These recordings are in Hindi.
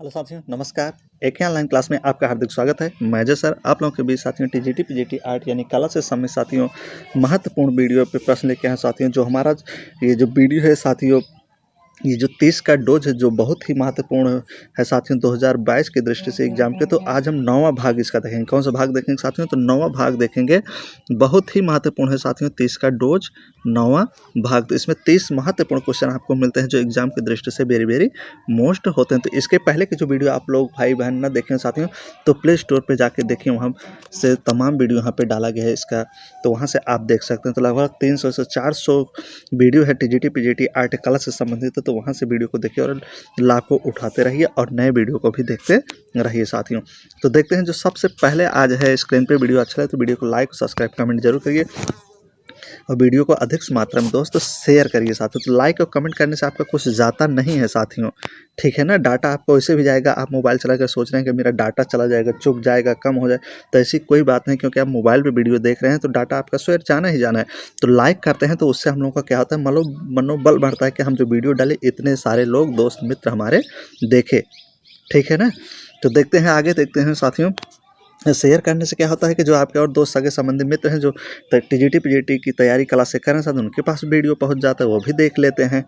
हेलो साथियों, नमस्कार। एक ही ऑनलाइन क्लास में आपका हार्दिक स्वागत है। मैं अजय सर आप लोगों के बीच साथियों टीजीटी पीजीटी आर्ट यानी कला से संबंधित साथियों महत्वपूर्ण वीडियो पे प्रश्न लेके आए साथियों। जो हमारा ये जो वीडियो है साथियों, ये जो 30 का डोज है जो बहुत ही महत्वपूर्ण है साथियों 2022 की दृष्टि से एग्जाम के। तो आज हम 9वां भाग इसका देखेंगे। कौन सा भाग देखेंगे साथियों? तो 9वां भाग देखेंगे। बहुत ही महत्वपूर्ण है साथियों 30 का डोज 9वां भाग। तो इसमें 30 महत्वपूर्ण क्वेश्चन आपको मिलते हैं जो एग्जाम की दृष्टि से वेरी वेरी मोस्ट होते हैं। तो इसके पहले की जो वीडियो आप लोग भाई बहन ना देखें साथियों, तो प्ले स्टोर पर जाके देखिए, वहाँ से तमाम वीडियो यहाँ पे डाला गया है इसका, तो वहाँ से आप देख सकते हैं। तो लगभग 300 से 400 वीडियो है टीजीटी पीजीटी आर्ट कला से संबंधित। तो वहाँ से वीडियो को देखिए और लाभ को उठाते रहिए और नए वीडियो को भी देखते रहिए साथियों। तो देखते हैं जो सबसे पहले आज है स्क्रीन पे वीडियो अच्छा लगे तो वीडियो को लाइक सब्सक्राइब कमेंट जरूर करिए और वीडियो को अधिक मात्रा में दोस्तों शेयर करिए साथियों। तो लाइक और कमेंट करने से आपका कुछ जाता नहीं है साथियों, ठीक है ना। डाटा आपको वैसे भी जाएगा। आप मोबाइल चलाकर सोच रहे हैं कि मेरा डाटा चला जाएगा, चुक जाएगा, कम हो जाए, तो ऐसी कोई बात नहीं, क्योंकि आप मोबाइल पे वीडियो देख रहे हैं तो डाटा आपका स्वयं जाना ही जाना है। तो लाइक करते हैं तो उससे हम लोगों का क्या होता है, मनोबल बढ़ता है कि हम जो वीडियो डाले इतने सारे लोग दोस्त मित्र हमारे देखे, ठीक है ना। तो देखते हैं आगे, देखते हैं साथियों। शेयर करने से क्या होता है कि जो आपके और दोस्त सगे संबंधी मित्र हैं जो टीजीटी पीजीटी की तैयारी क्लास से कर रहे हैं साथ, उनके पास वीडियो पहुंच जाता है, वो भी देख लेते हैं।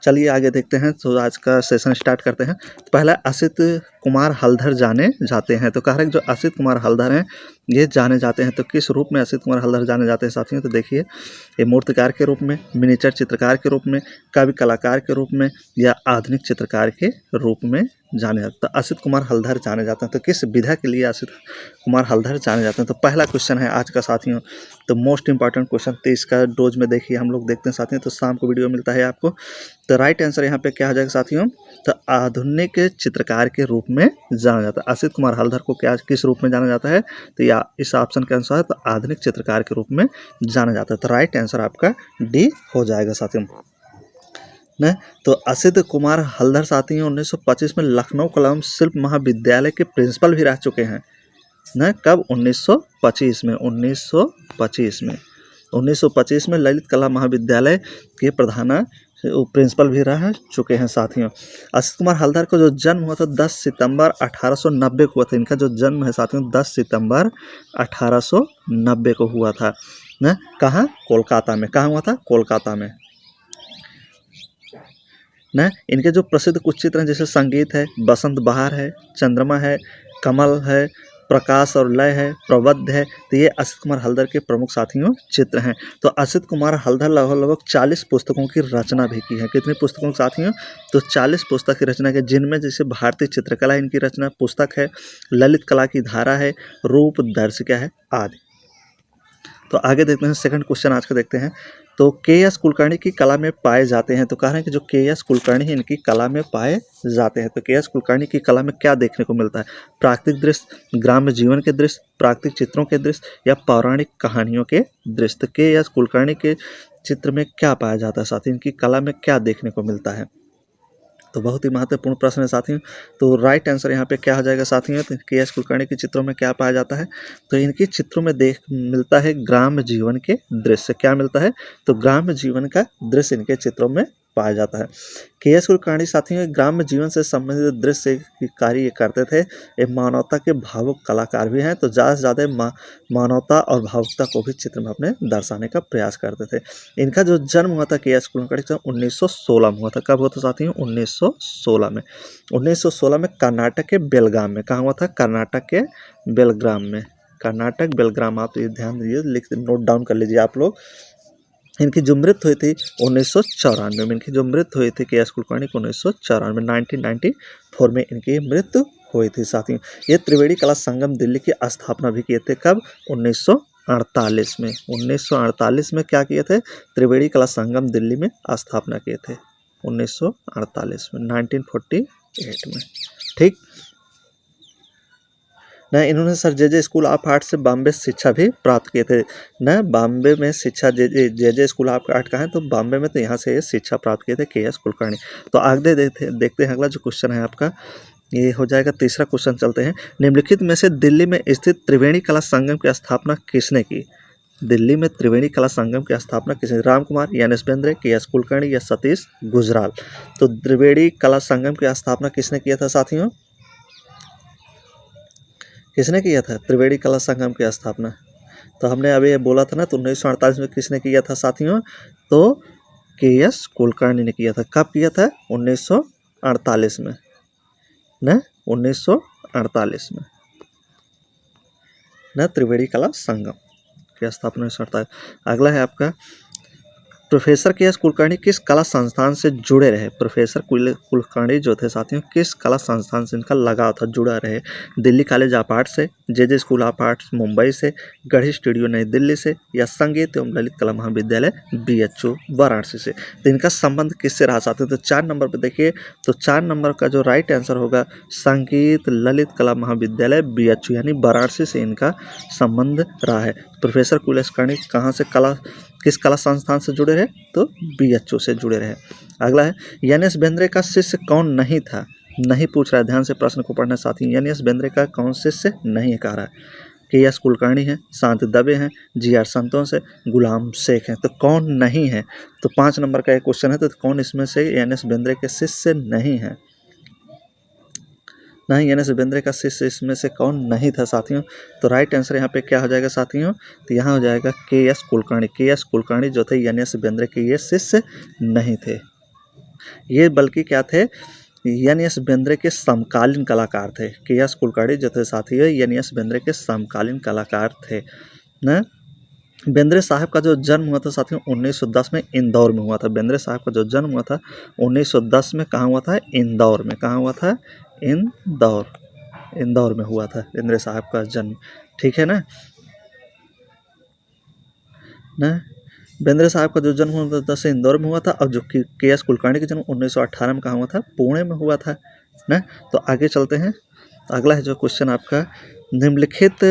चलिए आगे देखते हैं। तो आज का सेशन स्टार्ट करते हैं। तो पहला असित कुमार हलधर जाने जाते हैं। तो कह रहे हैं जो असित कुमार हलधर हैं ये जाने जाते हैं, तो किस रूप में असित कुमार हलधर जाने जाते हैं साथियों? तो देखिए, ये मूर्तिकार के रूप में, मिनिएचर चित्रकार के रूप में, काव्य कलाकार के रूप में या आधुनिक चित्रकार के रूप में जाने जाते हैं। तो असित कुमार हलधर जाने जाते हैं। तो किस विधा के लिए असित कुमार हलधर जाने जाते हैं? तो पहला क्वेश्चन है आज का साथियों, तो मोस्ट इंपॉर्टेंट क्वेश्चन 30 का डोज में देखिए हम लोग देखते हैं साथियों। तो शाम को वीडियो मिलता है आपको। तो राइट आंसर यहाँ पे क्या हो जाएगा साथियों? तो आधुनिक चित्रकार के रूप में जाना जाता है। असित कुमार हलधर को क्या किस रूप में जाना जाता है? तो या इस ऑप्शन के अनुसार तो आधुनिक चित्रकार के रूप में जाना जाता है। तो राइट आंसर आपका डी हो जाएगा साथियों न। तो असित कुमार हलधर साथियों 1925 में लखनऊ कला शिल्प महाविद्यालय के प्रिंसिपल भी रह चुके हैं न। कब? 1925 में। 1925 में ललित कला महाविद्यालय के प्रधान प्रिंसिपल भी रह चुके हैं साथियों। असित कुमार हलधर को जो जन्म हुआ था 10 सितंबर 1890 को हुआ था। इनका जो जन्म है साथियों 10 सितंबर 1890 को हुआ था न। कहाँ? कोलकाता में। कहाँ हुआ था? कोलकाता में न। इनके जो प्रसिद्ध कुछ चित्र हैं जैसे संगीत है, बसंत बहार है, चंद्रमा है, कमल है, प्रकाश और लय है, प्रबद्ध है। तो ये असित कुमार हलधर के प्रमुख साथियों चित्र हैं। तो असित कुमार हलधर लगभग 40 पुस्तकों की रचना भी की है। कितनी पुस्तकों की साथियों? तो 40 पुस्तक की रचना की, जिनमें जैसे भारतीय चित्रकला इनकी रचना पुस्तक है, ललित कला की धारा है, रूप दर्शिका है आदि। तो आगे देखते हैं सेकंड क्वेश्चन आज का देखते हैं। तो के.एस. कुलकर्णी की कला में पाए जाते हैं। तो कह रहे हैं कि जो के.एस. कुलकर्णी है इनकी कला में पाए जाते हैं। तो के.एस. कुलकर्णी की कला में क्या देखने को मिलता है? प्राकृतिक दृश्य, ग्राम्य जीवन के दृश्य, प्राकृतिक चित्रों के दृश्य या पौराणिक कहानियों के दृश्य। तो के.एस. कुलकर्णी के चित्र में क्या पाया जाता है साथियों? इनकी कला में क्या देखने को मिलता है? तो बहुत ही महत्वपूर्ण प्रश्न है साथियों। तो राइट आंसर यहाँ पे क्या हो जाएगा साथियों? तो के.एस. कुलकर्णी के चित्रों में क्या पाया जाता है? तो इनके चित्रों में मिलता है ग्राम्य जीवन के दृश्य। क्या मिलता है? तो ग्राम्य जीवन का दृश्य इनके चित्रों में पाया जाता है। के.एस. कुलकर्णी साथियों ग्राम्य जीवन से संबंधित दृश्य की कार्य करते थे। ये मानवता के भावुक कलाकार भी हैं। तो ज़्यादा से ज़्यादा मानवता और भावुकता को भी चित्र में अपने दर्शाने का प्रयास करते थे। इनका जो जन्म हुआ था के.एस. कुलकर्णी का 1916 में हुआ था। कब हुआ था साथियों? 1916 में। 1916 में कर्नाटक के बेलगाम में। कहाँ हुआ था? कर्नाटक के बेलग्राम में। कर्नाटक बेलग्राम, आप ये ध्यान दीजिए, लिख नोट डाउन कर लीजिए आप लोग। इनकी जो मृत्यु हुई थी 1994 में। इनकी जो मृत्यु हुई थी के.एस. कुलकर्णी को 1994 1994 में इनकी मृत्यु हुई थी साथियों। ये त्रिवेणी कला संगम दिल्ली की स्थापना भी किए थे। कब? 1948 में। 1948 में क्या किए थे? त्रिवेणी कला संगम दिल्ली में स्थापना किए थे 1948 में, 1948 में, ठीक न। इन्होंने sir J school of art से बॉम्बे शिक्षा भी प्राप्त किए थे न। बॉम्बे में शिक्षा जे स्कूल ऑफ आर्ट का है, तो बॉम्बे में, तो यहाँ से ये शिक्षा प्राप्त किए थे के.एस. कुलकर्णी। तो आगे देखते हैं अगला जो क्वेश्चन है आपका, ये हो जाएगा तीसरा क्वेश्चन। चलते हैं। निम्नलिखित में से दिल्ली में स्थित त्रिवेणी कला संगम की स्थापना किसने की? दिल्ली में त्रिवेणी कला संगम की स्थापना किसने? राम कुमार, एन.एस. बेंद्रे, के.एस. कुलकर्णी या सतीश गुजराल। तो त्रिवेणी कला संगम की स्थापना किसने किया था साथियों? किसने किया था त्रिवेणी कला संगम की स्थापना? तो हमने अभी ये बोला था ना, तो 1948 में किसने किया था साथियों? तो के.एस. कुलकर्णी ने किया था। कब किया था? 1948 में ना, 1948 में ना, त्रिवेणी कला संगम की स्थापना 1948। अगला है आपका, प्रोफेसर के.एस. कुलकर्णी किस कला संस्थान से जुड़े रहे? प्रोफेसर कुलकर्णी जो थे साथियों, किस कला संस्थान से इनका लगाव था, जुड़ा रहे? दिल्ली कॉलेज ऑफ आर्ट से, जे स्कूल ऑफ आर्ट्स मुंबई से, गढ़ी स्टूडियो नई दिल्ली से, या संगीत एवं ललित कला महाविद्यालय BHU वाराणसी से? तो इनका संबंध किससे रहा साथियों? तो 4 नंबर पर देखिए, तो 4 नंबर का जो राइट आंसर होगा, संगीत ललित कला महाविद्यालय BHU यानी वाराणसी से इनका संबंध रहा है। प्रोफेसर कुलकर्णी कहाँ से किस कला संस्थान से जुड़े रहे? तो BHU से जुड़े रहे। अगला है, एन.एस. बेंद्रे का शिष्य कौन नहीं था? नहीं पूछ रहा है, ध्यान से प्रश्न को पढ़ना साथी। एन.एस. बेंद्रे का कौन शिष्य नहीं है कह रहा है? के.एस. कुलकर्णी है, शांत दबे हैं, जी.आर. संतोष है, गुलाम शेख है। तो कौन नहीं है? तो 5 नंबर का एक क्वेश्चन है, तो कौन इसमें से एन.एस. बेंद्रे के शिष्य नहीं है? नहीं, एन.एस. बेंद्रे का शिष्य इसमें से कौन नहीं था साथियों? तो राइट आंसर यहाँ पे क्या हो जाएगा साथियों? तो यहाँ हो जाएगा के.एस. कुलकर्णी। के.एस. कुलकर्णी जो थे एन.एस. बेंद्रे के ये शिष्य नहीं थे, ये बल्कि क्या थे? एन.एस. बेंद्रे के समकालीन कलाकार थे। के.एस. कुलकर्णी जो थे साथियों एन.एस. बेंद्रे के समकालीन कलाकार थे ना। बेंद्रे साहब का जो जन्म हुआ था साथियों 1910 में इंदौर में हुआ था। बेंद्रे साहब का जो जन्म हुआ था 1910 में कहाँ हुआ था? इंदौर में। कहाँ हुआ था? इंदौर में हुआ था बेंद्रे साहब का जन्म, ठीक है ना। बेंद्रे साहब का जो जन्म हुआ था 10 इंदौर में हुआ था, और जो के.एस. कुलकर्णी का जन्म 1918 में कहाँ हुआ था? पुणे में हुआ था ना। तो आगे चलते हैं। अगला है जो क्वेश्चन आपका, निम्नलिखित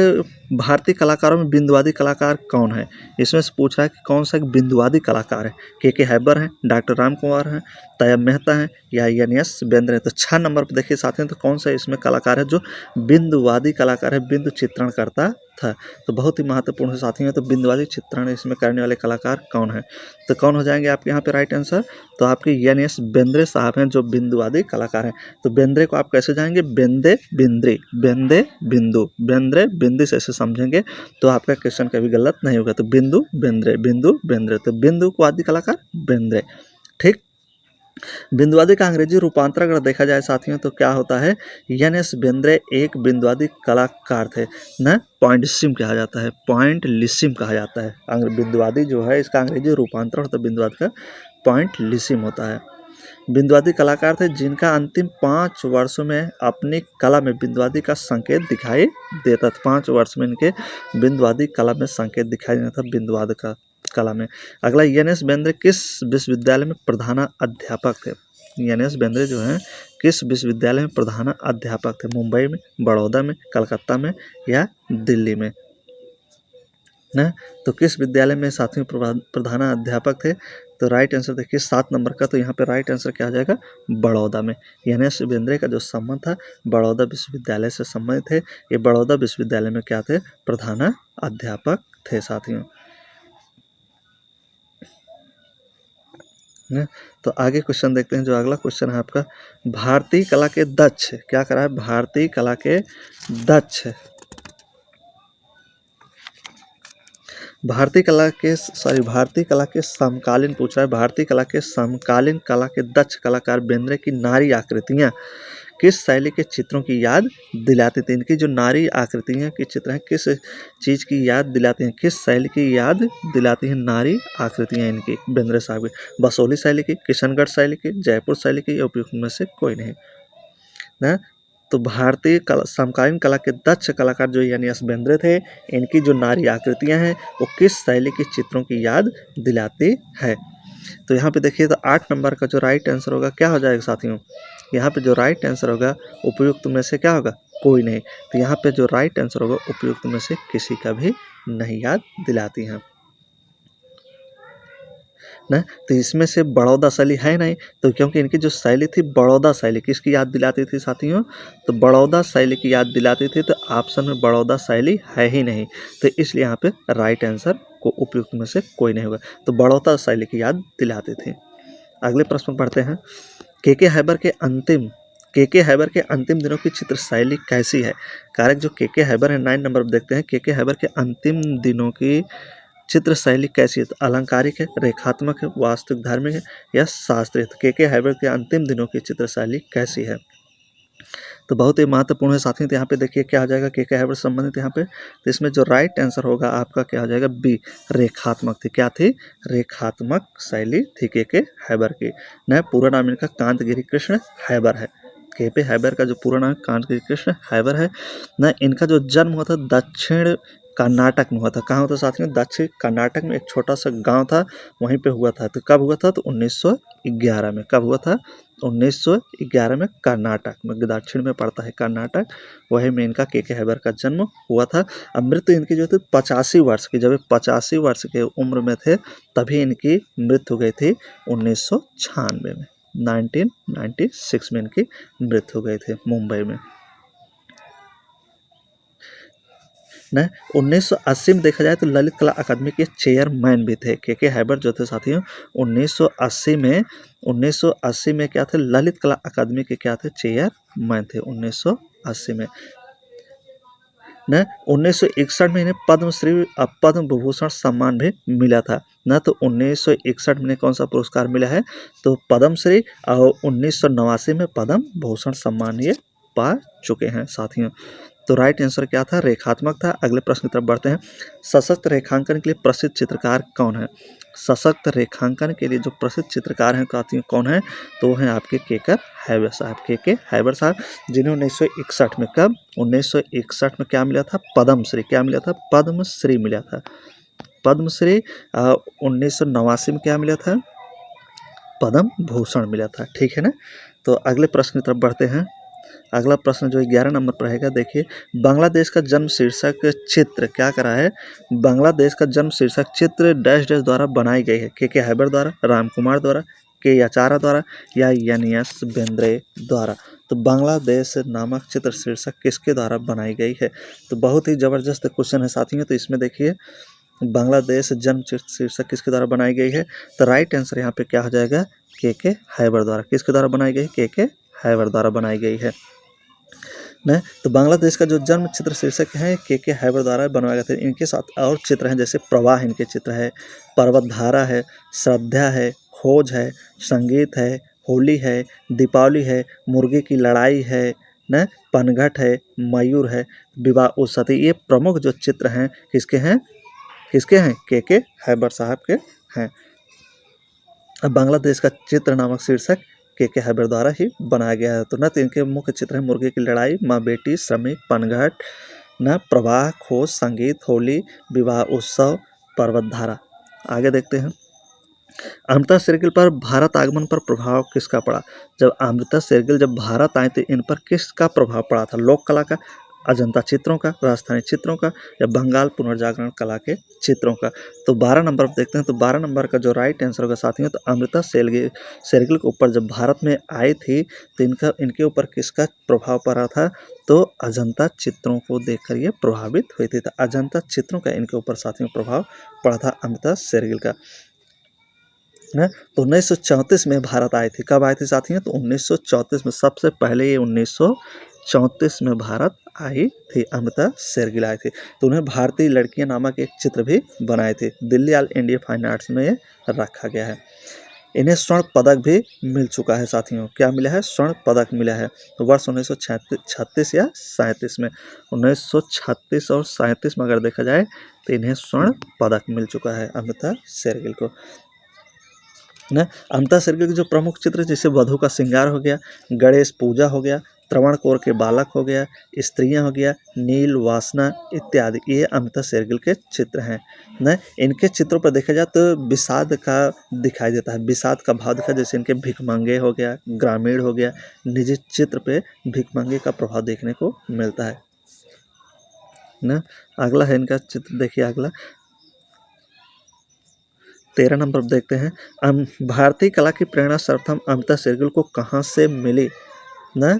भारतीय कलाकारों में बिंदुवादी कलाकार कौन है? इसमें से पूछ रहा है कि कौन सा एक बिंदुवादी कलाकार है? के हैबर हैं, डॉक्टर राम कुमार हैं, तैयब मेहता हैं, या एन.एस. बेंद्रे। तो 6 नंबर पर देखिए साथियों, तो कौन सा इसमें कलाकार है जो बिंदुवादी कलाकार है, बिंदु चित्रण करता था? तो बहुत ही महत्वपूर्ण है साथियों। तो बिंदुवादी चित्रण इसमें करने वाले कलाकार कौन है? तो कौन हो जाएंगे आपके यहाँ पे राइट आंसर? तो आपके एन.एस. बेंद्रे साहब हैं जो बिंदुवादी कलाकार हैं। तो बेंद्रे को आप कैसे जाएंगे? बेंदे बिंद्री, बेंदे बिंदु, बेंद्रे बिंदी से ऐसे समझेंगे तो आपका क्वेश्चन कभी गलत नहीं होगा। तो बिंदु बेंद्रे, बिंदु बेंद्रे, तो बिंदु को आदि कलाकार बेंद्रे, ठीक। बिंदुवादी का अंग्रेजी रूपांतर अगर देखा जाए साथियों तो क्या होता है? एन.एस. बेंद्रे एक बिंदुवादी कलाकार थे ना, पॉइंटिसिम कहा जाता है, पॉइंटलिसिम कहा जाता है। बिंदुवादी जो है इसका अंग्रेजी रूपांतरण होता है बिंदुवादी का, पॉइंटलिसिम होता है। बिंदुवादी कलाकार थे जिनका अंतिम 5 वर्षों में अपनी कला में बिंदुवादी का संकेत दिखाई देता था। 5 वर्ष में इनके बिंदुवादी कला में संकेत दिखाई देता था, बिंदुवादी का कला में। अगला, एन.एस. बेंद्रे किस विश्वविद्यालय में प्रधान अध्यापक थे? एन.एस. बेंद्रे जो हैं किस विश्वविद्यालय में प्रधान अध्यापक थे? मुंबई में, बड़ौदा में, कलकत्ता में, या दिल्ली में ना। तो किस विद्यालय में साथियों प्रधान अध्यापक थे? तो राइट आंसर देखिए 7 नंबर का, तो यहाँ पे राइट आंसर क्या आ जाएगा? बड़ौदा में। एन.एस. बेंद्रे का जो संबंध था बड़ौदा विश्वविद्यालय से संबंधित है। ये बड़ौदा विश्वविद्यालय में क्या थे? प्रधान अध्यापक थे साथियों ना। तो आगे क्वेश्चन देखते हैं। जो अगला क्वेश्चन है आपका, भारतीय कला के दक्ष, क्या करा है? भारतीय कला के दक्ष, भारतीय कला के समकालीन पूछा है। भारतीय कला के समकालीन कला के दक्ष कलाकार बेंद्रे की नारी आकृतियाँ किस शैली के चित्रों की याद दिलाती थी? इनकी जो नारी आकृतियाँ की चित्र हैं किस चीज़ की याद दिलाती हैं? किस शैली की याद दिलाती हैं नारी आकृतियाँ इनकी बेंद्रे साहब की? बसोली शैली की, किशनगढ़ शैली की, जयपुर शैली की, या उपयुक्त में से कोई नहीं ना। तो भारतीय समकालीन कला के दक्ष कलाकार जो एन.एस. बेंद्रे थे, इनकी जो नारी आकृतियाँ हैं वो किस शैली के चित्रों की याद दिलाती है? तो यहाँ पे देखिए, तो 8 नंबर का जो राइट आंसर होगा क्या हो जाएगा साथियों? यहाँ पे जो राइट आंसर होगा उपयुक्त में से क्या होगा? कोई नहीं। तो यहाँ पे जो राइट आंसर होगा उपयुक्त में से किसी का भी नहीं याद दिलाती हैं ना। तो इसमें से बड़ौदा शैली है नहीं, तो क्योंकि इनकी जो शैली थी बड़ौदा शैली किसकी याद दिलाती थी साथियों? तो बड़ौदा शैली की याद दिलाती थी। तो ऑप्शन में बड़ौदा शैली है ही नहीं, तो इसलिए यहाँ पे राइट आंसर को उपयुक्त में से कोई नहीं होगा। तो बड़ौदा शैली की याद दिलाते थे। अगले प्रश्न पढ़ते हैं। के हैबर के अंतिम के हैबर के अंतिम दिनों की चित्र शैली कैसी है? कारक जो के हैबर है 9 नंबर पर देखते हैं, के हैबर के अंतिम दिनों की चित्र शैली कैसी है? तो अलंकारिक है, रेखात्मक है, वास्तविक धार्मिक है या शास्त्रीय? तो के हैबर के अंतिम दिनों की चित्र शैली कैसी है? तो बहुत ही महत्वपूर्ण है साथियों। तो यहाँ पे देखिए क्या आ जाएगा के हैबर से संबंधित यहाँ पे, तो इसमें जो राइट आंसर होगा आपका क्या हो जाएगा? बी, रेखात्मक थी। क्या थी? रेखात्मक शैली थी के हैबर की। न पूरा नाम इनका कांतगिरी कृष्ण हैबर है। के हैबर का जो पूरा नाम कांतगिरी कृष्ण हैबर है। न इनका जो जन्म हुआ था दक्षिण कर्नाटक में हुआ था। कहाँ हुआ था साथियों? दक्षिण कर्नाटक में एक छोटा सा गांव था, वहीं पे हुआ था। तो कब हुआ था? तो 1911 में। कब हुआ था? 1911 में कर्नाटक में, दक्षिण में पड़ता है कर्नाटक, वही में इनका के हैबर का जन्म हुआ था। अब मृत्यु इनकी जो थी 85 वर्ष की, जब 85 वर्ष के उम्र में थे तभी इनकी मृत्यु हो गई थी 1996 में। 1996 में इनकी मृत्यु हो गई थी मुंबई में। न 1980 में देखा जाए तो ललित कला अकादमी के चेयरमैन भी थे के हैबर जो थे साथियों। 1980 में क्या थे? ललित कला अकादमी के क्या थे? चेयरमैन थे 1980 में। न 1961 में इन्हें पद्मश्री पद्म विभूषण सम्मान भी मिला था न। तो 1961 में इन्हें कौन सा पुरस्कार मिला है? तो पद्मश्री, और 1989 में पद्म भूषण सम्मान ये पा चुके हैं साथियों। तो राइट आंसर क्या था? रेखात्मक था। अगले प्रश्न की तरफ बढ़ते हैं। सशक्त रेखांकन के लिए प्रसिद्ध चित्रकार कौन है? सशक्त रेखांकन के लिए जो प्रसिद्ध चित्रकार हैं साथियों कौन है? तो हैं आपके के हैबर साहब। के हैबर साहब जिन्हें 1961 में, कब? 1961 में क्या मिला था? पद्मश्री। क्या मिला था? पद्मश्री मिला था। पद्मश्री। 1989 में क्या मिला था? पद्म भूषण मिला था। ठीक है ना। तो अगले प्रश्न की तरफ बढ़ते हैं। अगला प्रश्न जो 11 नंबर पर रहेगा, देखिए बांग्लादेश का जन्म शीर्षक चित्र क्या करा है? बांग्लादेश का जन्म शीर्षक चित्र डैश डैश द्वारा बनाई गई है। के हैबर द्वारा, राम कुमार द्वारा, के याचारा द्वारा या एनियस बेंद्रे द्वारा? तो बांग्लादेश नामक चित्र शीर्षक किसके द्वारा बनाई गई है? तो बहुत ही जबरदस्त क्वेश्चन है साथियों। तो इसमें देखिए बांग्लादेश जन्म चित्र शीर्षक किसके द्वारा बनाई गई है? तो राइट आंसर यहाँ पे क्या हो जाएगा? के हैबर द्वारा। किसके द्वारा बनाई गई? के हैबर द्वारा बनाई गई है न। तो बांग्लादेश का जो जन्म चित्र शीर्षक है के हैबर द्वारा बनवाया गया था। इनके साथ और चित्र हैं, जैसे प्रवाह इनके चित्र है, पर्वतधारा है, श्रद्धा है, खोज है, संगीत है, होली है, दीपावली है, मुर्गे की लड़ाई है न, पनघट है, मयूर है, विवाह उत्सव। ये प्रमुख जो चित्र हैं किसके हैं? किसके हैं? के हैबर साहब के हैं। अब बांग्लादेश का चित्र नामक शीर्षक के हैबर द्वारा ही बनाया गया है। तो न तो इनके मुख्य चित्र हैं मुर्गे की लड़ाई, माँ बेटी, श्रमिक, पनघट न, प्रवाह, खोज, संगीत, होली, विवाह उत्सव, पर्वतधारा। आगे देखते हैं। अमृता शेरगिल पर भारत आगमन पर प्रभाव किसका पड़ा? जब अमृता शेरगिल जब भारत आए थे इन पर किसका प्रभाव पड़ा था? लोक कला का, अजंता चित्रों का, राजस्थानी चित्रों का या बंगाल पुनर्जागरण कला के चित्रों का? तो 12 नंबर पर देखते हैं। तो 12 नंबर का जो राइट आंसर होगा साथियों, तो अमृता शेरगिल के ऊपर जब भारत में आई थी तो इनके ऊपर किसका प्रभाव पड़ा था? तो अजंता चित्रों को देखकर ये प्रभावित हुई थी। तो अजंता चित्रों का इनके ऊपर साथियों प्रभाव पड़ा था अमृता शेरगिल का न। तो 1934 में भारत आई थी। कब आई थी साथियों? तो 1934 में, सबसे पहले ये 1934 में भारत आई थी, अमृता शेरगिल आई थी। तो उन्हें भारतीय लड़कियां नामक एक चित्र भी बनाए थे। Delhi all India fine arts में ये रखा गया है। इन्हें स्वर्ण पदक भी मिल चुका है साथियों। क्या मिला है? स्वर्ण पदक मिला है। तो वर्ष 1936 या 37 में, 1936 और 37 में अगर देखा जाए तो इन्हें स्वर्ण पदक मिल चुका है अमृता शेरगिल को न। अमृता शेरगिल के जो प्रमुख चित्र जैसे वधु का श्रृंगार हो गया, गणेश पूजा हो गया, त्रवणकोर के बालक हो गया, स्त्रियां हो गया, नील वासना इत्यादि, ये अमृता शेरगिल के चित्र हैं न। इनके चित्रों पर देखा जाए तो विषाद का दिखाई देता है, विषाद का भाव दिखा, जैसे इनके भिखमंगे हो गया, ग्रामीण हो गया, निजी चित्र पे भिखमंगे का प्रभाव देखने को मिलता है न। अगला है इनका चित्र, देखिए अगला 13 नंबर पर देखते हैं। भारतीय कला की प्रेरणा सर्वप्रथम अमृता शेरगिल को कहाँ से मिली न?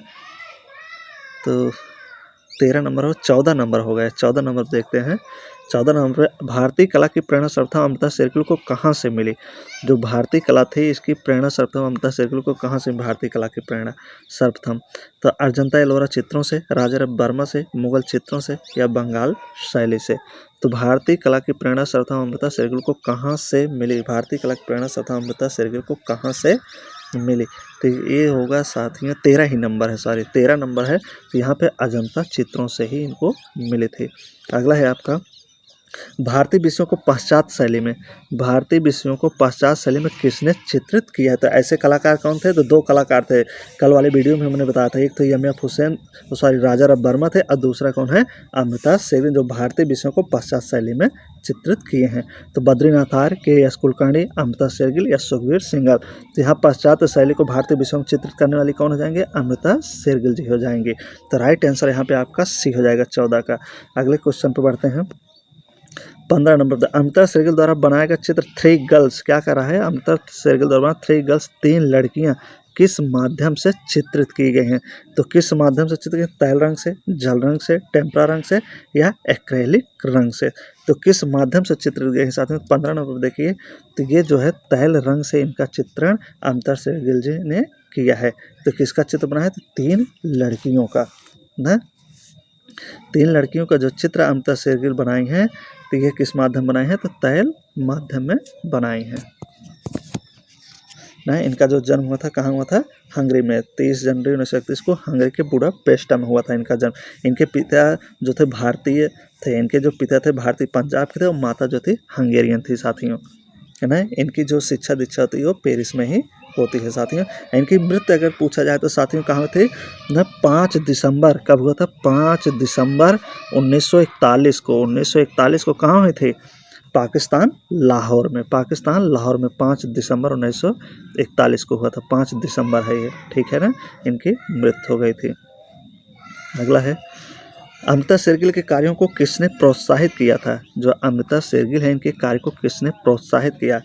तो 13 नंबर हो, 14 नंबर हो गए। 14 नंबर देखते हैं। 14 नंबर पे भारतीय कला की प्रेरणा सर्वप्रथम अमृता शेरगिल को कहाँ से मिली? जो भारतीय कला थी इसकी प्रेरणा सर्वप्रथम अमृता शेरगिल को कहाँ से, भारतीय कला की प्रेरणा सर्वप्रथम? तो अजंता एलोरा चित्रों से, राजा रविवर्मा से, मुगल चित्रों से या बंगाल शैली से? तो भारतीय कला की प्रेरणा सर्वप्रथम अमृता शेरगिल को कहाँ से मिली? भारतीय कला की प्रेरणा सर्वप्रथम अमृता शेरगिल को कहाँ से मिली? तो ये होगा साथियों 13 ही नंबर है, सॉरी 13 नंबर है। तो यहाँ पे अजंता चित्रों से ही इनको मिले थे। अगला है आपका भारतीय विषयों को पाश्चात्य शैली में, भारतीय विषयों को पाश्चात्य शैली में किसने चित्रित किया है? तो ऐसे कलाकार कौन थे? तो दो कलाकार थे, कल वाले वीडियो में हमने बताया था। एक तो एम.एफ. हुसैन, सॉरी राजा रविवर्मा थे, और दूसरा कौन है? अमृता शेरगिल, जो भारतीय विषयों को पाश्चात्य शैली में चित्रित किए हैं। तो बद्रीनाथ आर्य, के.एस. कुलकर्णी, अमृता शेरगिल या सुखवीर सिंघल? तो यहाँ पाश्चात्य शैली को भारतीय विषयों में चित्रित करने वाली कौन हो जाएंगे? अमृता शेरगिल जी हो जाएंगे। तो राइट आंसर यहाँ पे आपका सी हो जाएगा 14 का। अगले क्वेश्चन पर बढ़ते हैं। 15 नंबर पर अमृता शेरगिल द्वारा बनाया गया चित्र थ्री गर्ल्स क्या कर रहा है? अमृता शेरगिल द्वारा थ्री गर्ल्स, 3 लड़कियां किस माध्यम से चित्रित की गई हैं? तो किस माध्यम से चित्रित? तैल रंग से, जल रंग से, टेम्परा रंग से या एक्रेलिक रंग से? तो किस माध्यम से चित्रित गए हैं साथ में? 15 नंबर देखिए, तो ये जो है तैल रंग से इनका चित्रण अमृता शेरगिल जी ने किया है। तो किसका चित्र बना है? तो 3 लड़कियों का ना, 3 लड़कियों का जो चित्र अमृता शेरगिल बनाई हैं, तो ये किस माध्यम बनाए हैं? तो तैल माध्यम में बनाई हैं ना। इनका जो जन्म हुआ था कहाँ हुआ था? हंगरी में। 30 जनवरी 1931 को हंगरी के बुडापेस्ट में हुआ था इनका जन्म। इनके पिता जो थे भारतीय थे, इनके जो पिता थे भारतीय पंजाब के थे, और माता जो थी हंगेरियन थी साथियों, है ना। इनकी जो शिक्षा दीक्षा होती है वो पेरिस में ही होती है साथियों। इनकी मृत्यु अगर पूछा जाए तो साथियों कहाँ थे ना? 5 दिसंबर, कब हुआ था? 5 दिसंबर 1941 को। 1941 को कहाँ हुए थे? पाकिस्तान लाहौर में। पाकिस्तान लाहौर में 5 दिसंबर 1941 को हुआ था। 5 दिसंबर है ये, ठीक है ना। इनकी मृत्यु हो गई थी। अगला है अमृता शेरगिल के कार्यों को किसने प्रोत्साहित किया था? जो अमृता शेरगिल है इनके कार्य को किसने प्रोत्साहित किया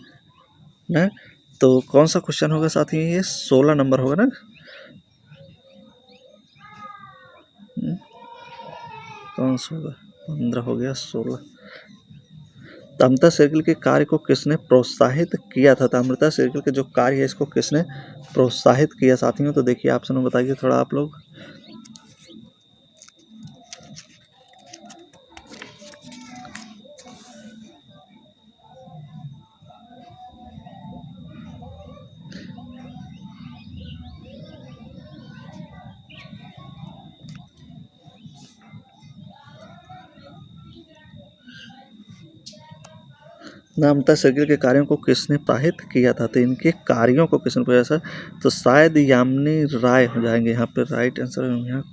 ना? तो कौन सा क्वेश्चन होगा साथी? ये 16 नंबर होगा ना। कौन सा होगा? 15 हो गया, 16। तो अमृता शेरगिल के कार्य को किसने प्रोत्साहित किया था? तो अमृता शेरगिल के जो कार्य है इसको किसने प्रोत्साहित किया साथियों? तो देखिए ऑप्शन में बताइए थोड़ा आप लोग। अमृता शेरगिल के कार्यों को किसने प्रोत्साहित किया था? तो इनके कार्यों को किसने प्रोत्साहित? तो शायद यामिनी राय हो जाएंगे यहाँ पे। राइट आंसर यहाँ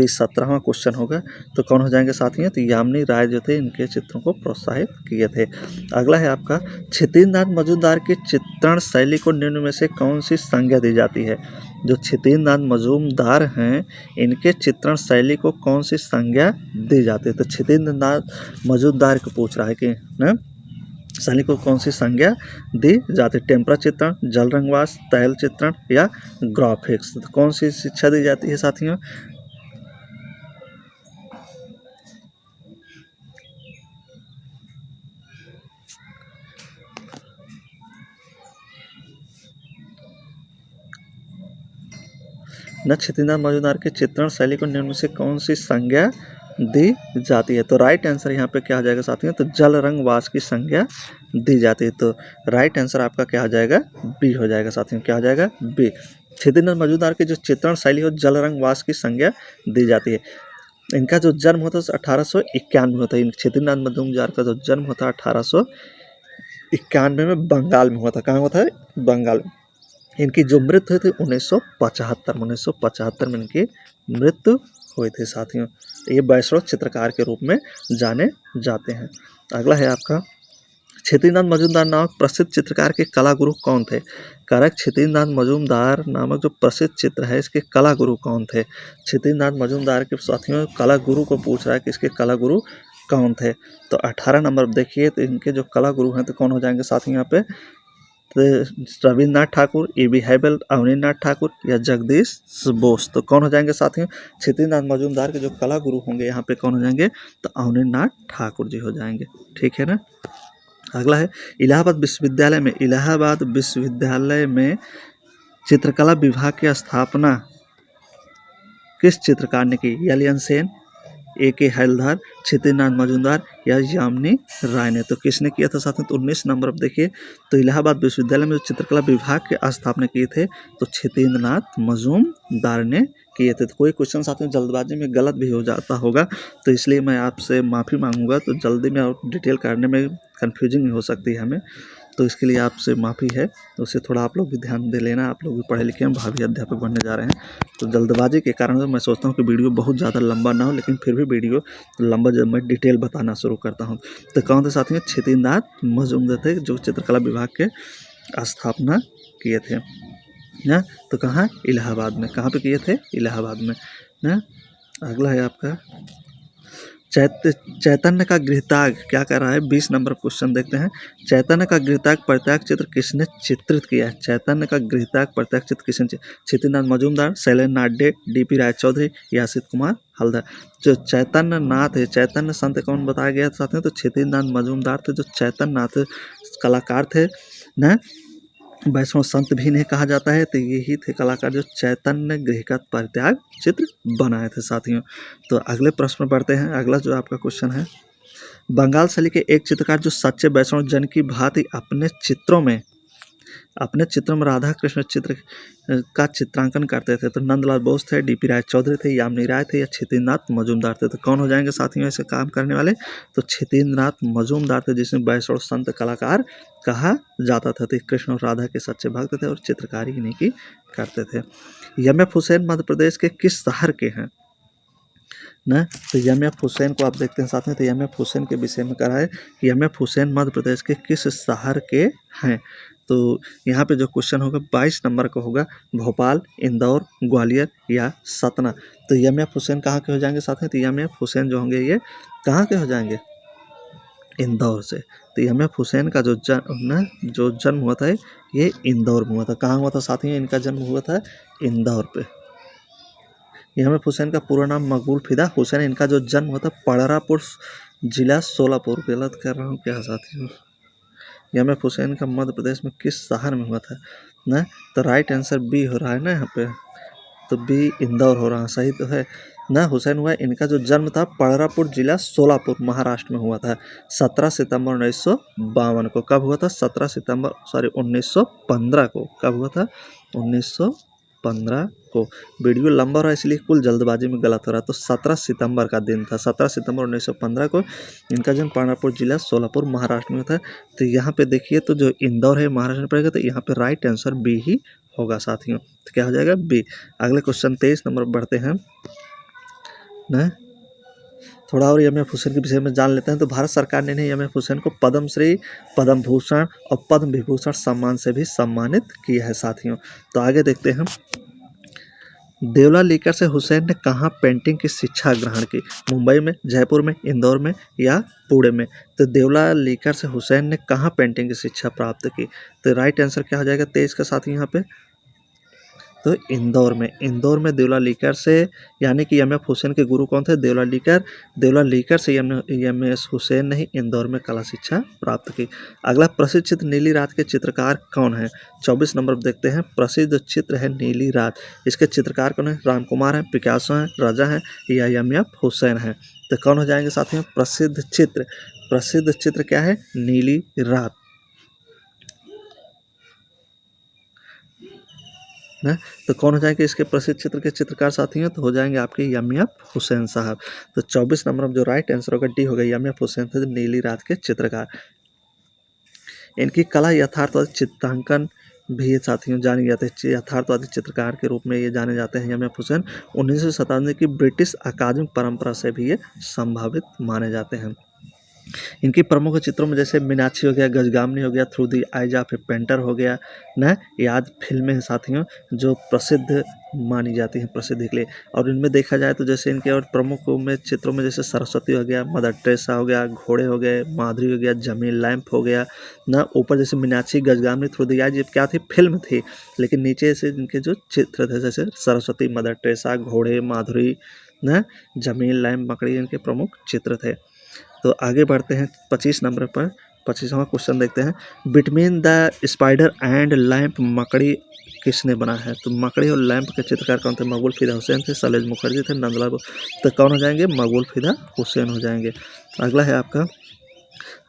17वां क्वेश्चन होगा। तो कौन हो जाएंगे साथियों? तो यामिनी राय जो थे इनके चित्रों को प्रोत्साहित किए थे। अगला है आपका क्षितिज मजूमदार की चित्रण शैली को निम्न में से कौन सी संज्ञा दी जाती है? जो क्षितिज मजूमदार हैं इनके चित्रण शैली को कौन सी संज्ञा दी जाती है? तो क्षितिज मजूमदार को पूछ रहा है कि ना शैली को कौन सी संज्ञा दी जाती है? टेम्परा चित्रण, जल रंगवास, तैल चित्रण या ग्राफिक्स? तो कौन सी शिक्षा दी जाती है साथियों? क्षितिज मजूमदार की चित्रण शैली को निम्न में से कौन सी संज्ञा दी जाती है? तो राइट आंसर यहाँ पे क्या आ जाएगा साथियों? तो जल रंग वास की संज्ञा दी जाती है। तो राइट आंसर आपका क्या आ जाएगा? बी हो जाएगा साथियों। क्या आ जाएगा? बी। क्षितिज मजूमदार की जो चित्रण शैली हो जल रंग वास की संज्ञा दी जाती है। इनका जो जन्म होता है 1891 में होता है। क्षितिज मजूमदार का जो जन्म होता है 1891 में बंगाल में हुआ था। कहाँ हुआ था? बंगाल में। इनकी जो मृत्यु हुई थी 1975 में इनकी मृत्यु हुई थी साथियों। ये वैष्णव चित्रकार के रूप में जाने जाते हैं। अगला है आपका क्षितिज मजूमदार नामक प्रसिद्ध चित्रकार के कला गुरु कौन थे? कारक क्षितिज मजूमदार नामक जो प्रसिद्ध चित्र है इसके कला गुरु कौन थे? क्षितिज मजूमदार के साथियों कला गुरु को पूछ रहा है कि इसके कला गुरु कौन थे? तो 18 नंबर देखिए, तो इनके जो कला गुरु हैं तो कौन हो जाएंगे साथियों यहाँ पे? रविन्द्रनाथ ठाकुर, E.B. हैबल, अवनींद्रनाथ ठाकुर या जगदीश बोस। तो कौन हो जाएंगे साथियों? क्षेत्रीनाथ मजूमदार के जो कला गुरु होंगे यहाँ पे कौन हो जाएंगे? तो अवनींद्रनाथ ठाकुर जी हो जाएंगे। ठीक है ना। अगला है इलाहाबाद विश्वविद्यालय में चित्रकला विभाग की स्थापना किस चित्रकार ने की? यलियन सेन, A.K. हलधर, क्षेत्रीनाथ मजूमदार या यामिनी राय ने। तो किसने किया था साथियों? तो 19 नंबर अब देखिए, तो इलाहाबाद विश्वविद्यालय में जो चित्रकला विभाग के स्थापना किए थे तो क्षेत्रीनाथ मजूमदार ने किए थे। तो कोई क्वेश्चन साथियों जल्दबाजी में गलत भी हो जाता होगा, तो इसलिए मैं आपसे माफ़ी मांगूंगा। तो जल्दी में और डिटेल करने में कन्फ्यूजिंग हो सकती है हमें, तो इसके लिए आपसे माफ़ी है। तो उसे थोड़ा आप लोग भी ध्यान दे लेना, आप लोग भी पढ़े लिखे हैं, भावी अध्यापक बनने जा रहे हैं। तो जल्दबाजी के कारण मैं सोचता हूँ कि वीडियो बहुत ज़्यादा लंबा ना हो, लेकिन फिर भी वीडियो लंबा जब मैं डिटेल बताना शुरू करता हूँ। तो कौन थे साथियों? क्षेत्रीनाथ मजूमदार थे जो चित्रकला विभाग के स्थापना किए थे ना। तो कहाँ? इलाहाबाद में। कहाँ पे किए थे? इलाहाबाद में ना। अगला है आपका चैतन्य का गृहत्याग क्या कर रहा है? 20 नंबर क्वेश्चन देखते हैं। चैतन्य का गृहत्याग परित्याग चित्र किसने चित्रित किया है? चैतन्य का गृहत्याग परित्याग चित्र किसने? क्षेत्रीनाथ मजूमदार, शैलेंद्र नाडे, D.P. रायचौधरी या असित कुमार हलदर। जो चैतन्य नाथ है, चैतन्य संत कौन बताया गया साथियों? तो क्षेत्रीनाथ मजूमदार थे। जो चैतन्य नाथ कलाकार थे ना, वैष्णव संत भी इन्हें कहा जाता है। तो यही थे कलाकार जो चैतन्य गृह का परित्याग चित्र बनाए थे साथियों। तो अगले प्रश्न में बढ़ते हैं। अगला जो आपका क्वेश्चन है, बंगाल शैली के एक चित्रकार जो सच्चे वैष्णव जन की भांति अपने चित्रों में राधा कृष्ण चित्र का चित्रांकन करते थे। तो नंदलाल बोस थे, D.P. रायचौधरी थे, यामिनी राय थे या क्षेत्रीनाथ मजूमदार थे। तो कौन हो जाएंगे साथियों ऐसे काम करने वाले? तो क्षेत्रीनाथ मजूमदार थे, जिसमें वैष्णव संत कलाकार कहा जाता था। तो कृष्ण और राधा के सच्चे भक्त थे और चित्रकारी इन्हीं की करते थे। M.F. हुसैन मध्य प्रदेश के किस शहर के हैं ना? तो M.F. हुसैन को आप देखते हैं साथ में। तो M.F. हुसैन के विषय में कहा है कि M.F. हुसैन मध्य प्रदेश के किस शहर के हैं? तो यहाँ पे जो क्वेश्चन होगा 22 नंबर का होगा, भोपाल, इंदौर, ग्वालियर या सतना। तो M.F. हुसैन कहाँ के हो जाएंगे साथ में? तो M.F. हुसैन जो होंगे ये कहाँ के हो जाएंगे? इंदौर से। तो M.F. हुसैन का जो जन्म हुआ था ये इंदौर में हुआ था। कहाँ हुआ था साथियों? इनका जन्म हुआ था इंदौर पे। M.F. हुसैन का पूरा नाम मकबूल फिदा हुसैन। इनका जो जन्म हुआ था पड़रापुर जिला सोलापुर। गलत कर रहा हूँ क्या साथियों? M.F. हुसैन का मध्य प्रदेश में किस शहर में हुआ था ना? तो राइट आंसर बी हो रहा है ना यहाँ पे। तो बी इंदौर हो रहा है, सही तो है ना। हुसैन हुआ, इनका जो जन्म था पड़रापुर जिला सोलापुर महाराष्ट्र में हुआ था 17 सितंबर 1952 को। कब हुआ था? 1915 को। कब हुआ था? 1915 को। वीडियो लंबा रहा इसलिए कुल जल्दबाजी में गलत हो रहा। तो 17 सितंबर का दिन था, 17 सितंबर 1915 को इनका जन्म पड़रापुर जिला सोलापुर महाराष्ट्र में था। तो यहाँ पे देखिए, तो जो इंदौर है महाराष्ट्र में पड़ेगा, तो यहाँ पे राइट आंसर बी ही होगा साथियों। तो क्या हो जाएगा? बी। अगले क्वेश्चन 23 नंबर बढ़ते हैं ना। थोड़ा और M.F. हुसैन के विषय में जान लेते हैं। तो भारत सरकार ने M.F. हुसैन को पद्मश्री, पद्म भूषण और पद्म विभूषण सम्मान से भी सम्मानित किया है साथियों। तो आगे देखते हैं, देवला लीकर से हुसैन ने कहाँ पेंटिंग की शिक्षा ग्रहण की? मुंबई में, जयपुर में, इंदौर में या पुणे में? तो देवला लीकर से हुसैन ने कहाँ पेंटिंग की शिक्षा प्राप्त की? तो राइट आंसर क्या हो जाएगा 23 का साथ यहाँ पे? तो इंदौर में। इंदौर में देवला लीकर से, यानी कि M.F. हुसैन के गुरु कौन थे? देवला लीकर। देवला लीकर से M.S. हुसैन ने ही इंदौर में कला शिक्षा प्राप्त की। अगला प्रसिद्ध चित्र नीली रात के चित्रकार कौन है? 24 नंबर देखते हैं। प्रसिद्ध चित्र है नीली रात, इसके चित्रकार कौन है? राम कुमार है, पिकासो है, राजा है या M.F. हुसैन है? तो कौन हो जाएंगे साथियों? प्रसिद्ध चित्र क्या है? नीली रात ना। तो कौन हो जाएंगे इसके प्रसिद्ध चित्र के चित्रकार साथियों? तो हो जाएंगे आपके M.F. हुसैन साहब। तो 24 नंबर में जो राइट आंसर होगा डी होगा, M.F. हुसैन थे नीली रात के चित्रकार। इनकी कला यथार्थवादी चित्रांकन भी साथियों जाने जाते हैं, यथार्थवादी चित्रकार के रूप में ये जाने जाते हैं M.F. हुसैन। 19वीं शताब्दी की ब्रिटिश अकादमिक परंपरा से भी ये संभावित माने जाते हैं। इनकी प्रमुख चित्रों में जैसे मीनाक्षी हो गया, गजगामिनी हो गया, through the eyes of A painter हो गया ना, ये आदि फिल्में हैं साथियों जो प्रसिद्ध मानी जाती हैं प्रसिद्धि के लिए। और इनमें देखा जाए तो जैसे इनके और प्रमुख में चित्रों में जैसे सरस्वती हो गया, मदर टेरेसा हो गया, घोड़े हो गए, माधुरी हो गया, जमीन लैंप हो गया ना। ऊपर जैसे Meenakshi, Gajgamini, through the eyes ये क्या थी, फिल्म थी, लेकिन नीचे से इनके जो चित्र थे जैसे सरस्वती, मदर टेरेसा, घोड़े, माधुरी ना, जमीन लैंप, मकड़ी इनके प्रमुख चित्र थे। तो आगे बढ़ते हैं 25 नंबर पर। 25वां क्वेश्चन देखते हैं, between the spider and lamp मकड़ी किसने बनाया है? तो मकड़ी और लैंप के चित्रकार कौन थे? मकबूल फिदा हुसैन थे, सलेज मुखर्जी थे, नंदलाल। तो कौन हो जाएंगे? मकबूल फिदा हुसैन हो जाएंगे। अगला है आपका,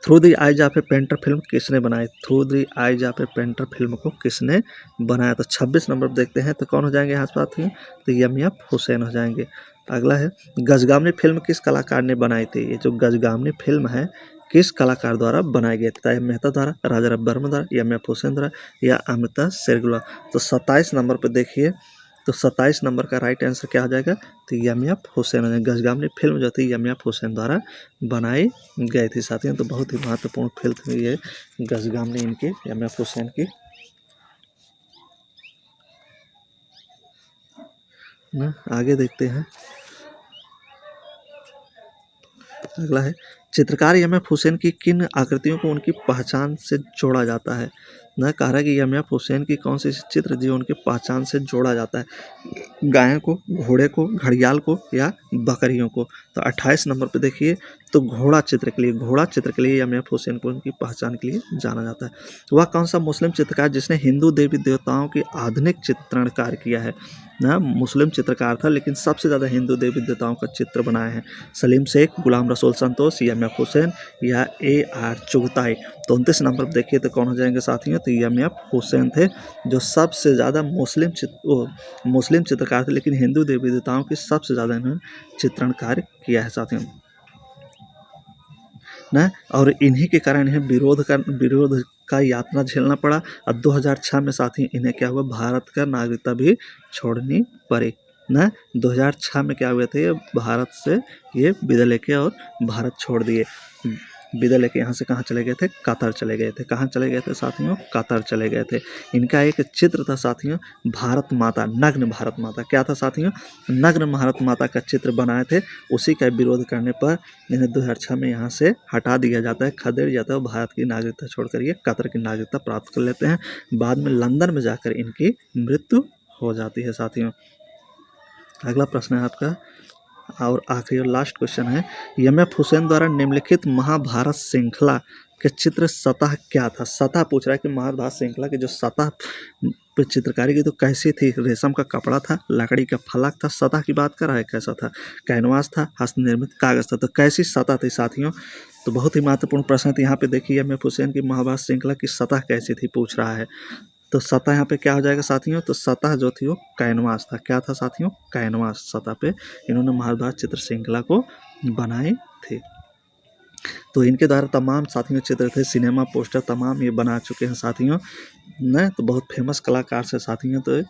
through the eyes of A painter film किसने बनाई? Through the eyes of A painter film को किसने बनाया? तो 26 नंबर देखते हैं तो कौन हो जाएंगे यहाँ पास ही? तो यमियत हुसैन हो जाएंगे। अगला है, गजगामिनी फिल्म किस कलाकार ने बनाई थी? ये जो गजगामिनी फिल्म है किस कलाकार द्वारा बनाई गई थी? ताहिर मेहता द्वारा, राजा रब्बर्मा द्वारा, यमियत हुसैन द्वारा या अमृता शेरगिल? तो 27 नंबर पर देखिए, तो 27 नंबर का राइट आंसर क्या हो जाएगा? तो यमियत हुसैन हो जाएगा। गजगामिनी फिल्म जो थी यमियत हुसैन द्वारा बनाई गई थी साथियों। तो बहुत ही महत्वपूर्ण फिल्म थी ये गजगामिनी इनकी, यमियत हुसैन की ना। आगे देखते हैं, अगला है, चित्रकार यमियत हुसैन की किन आकृतियों को उनकी पहचान से जोड़ा जाता है? न कह रहा है कि यमियत हुसैन की कौन सी चित्र जो उनकी पहचान से जोड़ा जाता है? गाय को, घोड़े को, घड़ियाल को या बकरियों को? तो 28 नंबर पे देखिए, तो घोड़ा चित्र के लिए, घोड़ा चित्र के लिए यमियत हुसैन को उनकी पहचान के लिए जाना जाता है। वह कौन सा मुस्लिम चित्रकार जिसने हिंदू देवी देवताओं की आधुनिक चित्रण कार्य किया है? ना, मुस्लिम चित्रकार था लेकिन सबसे ज़्यादा हिंदू देवी देवताओं का चित्र बनाया है। सलीम शेख, गुलाम रसूल संतोष, यमियत हुसैन या AR चुगताई? तो 29 नंबर पर देखिए तो कौन हो जाएंगे साथियों? तो यमियत हुसैन थे जो सबसे ज़्यादा मुस्लिम चित्रकार थे, लेकिन हिंदू देवी देवताओं की सबसे ज़्यादा इन्होंने चित्रण कार्य किया है साथियों ना। और इन्हीं के कारण इन्हें विरोध का यातना झेलना पड़ा। और 2006 में साथी इन्हें क्या हुआ? भारत का नागरिकता भी छोड़नी पड़ी ना। 2006 में क्या हुए थे? ये भारत से ये विदा लेके और भारत छोड़ दिए। विदा लेके यहाँ से कहाँ चले गए थे? कतर चले गए थे। कहाँ चले गए थे साथियों? कतर चले गए थे। इनका एक चित्र था साथियों, भारत माता, नग्न भारत माता। क्या था साथियों? नग्न भारत माता का चित्र बनाए थे। उसी का विरोध करने पर इन्हें 2006 में यहाँ से हटा दिया जाता है, खदेड़ जाता है। भारत की नागरिकता छोड़कर ये कतर की नागरिकता प्राप्त कर लेते हैं। बाद में लंदन में जाकर इनकी मृत्यु हो जाती है साथियों। अगला प्रश्न है आपका और आखिरी और लास्ट क्वेश्चन है, यमियत हुसैन द्वारा निम्नलिखित महाभारत श्रृंखला के चित्र सतह क्या था? सतह पूछ रहा है कि महाभारत श्रृंखला की जो सतह पे चित्रकारी की तो कैसी थी? रेशम का कपड़ा था, लकड़ी का फलक था? सतह की बात कर रहा है, कैसा था? कैनवास था, हस्त निर्मित कागज था? तो कैसी सतह थी साथियों? तो बहुत ही महत्वपूर्ण प्रश्न है। यहाँ पे देखिए यमियत हुसैन की महाभारत श्रृंखला की सतह कैसी थी पूछ रहा है। तो सतह यहाँ पे क्या हो जाएगा साथियों? तो सतह जो थी वो कैनवास था। क्या था साथियों? कैनवास सतह पे इन्होंने महाभारत चित्र श्रृंखला को बनाए थे। तो इनके द्वारा तमाम साथियों चित्र थे, सिनेमा पोस्टर तमाम ये बना चुके हैं साथियों न। तो बहुत फेमस कलाकार से साथियों। तो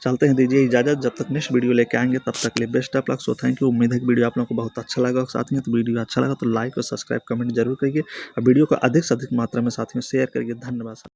चलते हैं, दीजिए इजाज़त। जब तक नेक्स्ट वीडियो लेके आएंगे तब तक के लिए best of luck. So thank you. उम्मीद है कि वीडियो आप लोगों को बहुत अच्छा लगा साथियों। तो वीडियो अच्छा लगा तो लाइक और सब्सक्राइब कमेंट जरूर करिए और वीडियो को अधिक से अधिक मात्रा में साथियों शेयर करिए। धन्यवाद।